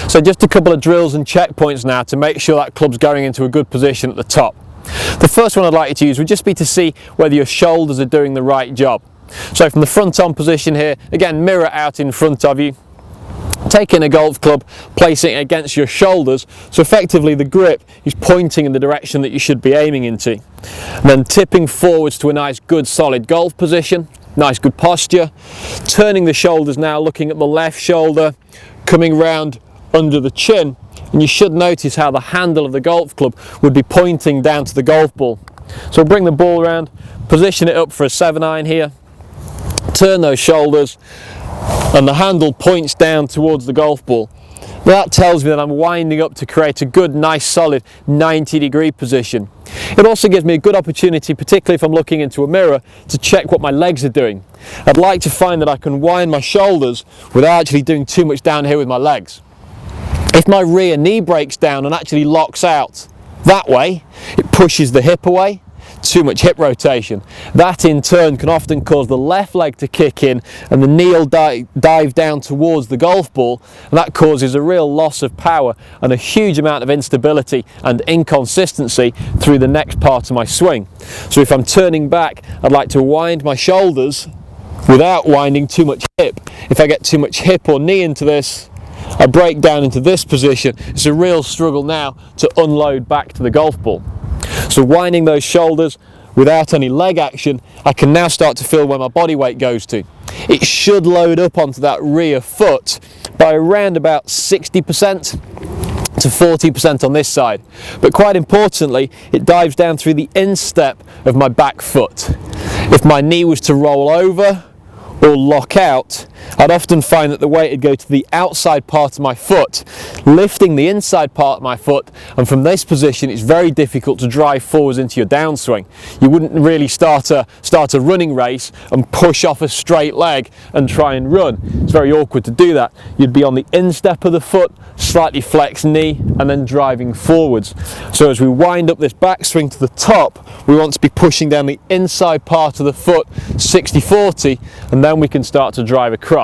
So just a couple of drills and checkpoints now to make sure that club's going into a good position at the top. The first one I'd like you to use would just be to see whether your shoulders are doing the right job. So from the front on position here, again, mirror out in front of you, taking a golf club, placing it against your shoulders, so effectively the grip is pointing in the direction that you should be aiming into. And then tipping forwards to a nice good solid golf position, nice good posture, turning the shoulders now, looking at the left shoulder, coming round under the chin, and you should notice how the handle of the golf club would be pointing down to the golf ball. So bring the ball around, position it up for a 7-iron here, turn those shoulders, and the handle points down towards the golf ball. Now that tells me that I'm winding up to create a good, nice, solid 90-degree position. It also gives me a good opportunity, particularly if I'm looking into a mirror, to check what my legs are doing. I'd like to find that I can wind my shoulders without actually doing too much down here with my legs. If my rear knee breaks down and actually locks out that way, it pushes the hip away. Too much hip rotation. That in turn can often cause the left leg to kick in and the knee will dive down towards the golf ball, and that causes a real loss of power and a huge amount of instability and inconsistency through the next part of my swing. So if I'm turning back, I'd like to wind my shoulders without winding too much hip. If I get too much hip or knee into this, I break down into this position. It's a real struggle now to unload back to the golf ball. So winding those shoulders without any leg action, I can now start to feel where my body weight goes to. It should load up onto that rear foot by around about 60% to 40% on this side. But quite importantly, it dives down through the instep of my back foot. If my knee was to roll over or lock out, I'd often find that the weight would go to the outside part of my foot, lifting the inside part of my foot, and from this position it's very difficult to drive forwards into your downswing. You wouldn't really start a running race and push off a straight leg and try and run. It's very awkward to do that. You'd be on the instep of the foot, slightly flexed knee, and then driving forwards. So as we wind up this backswing to the top, we want to be pushing down the inside part of the foot 60-40, and then we can start to drive across.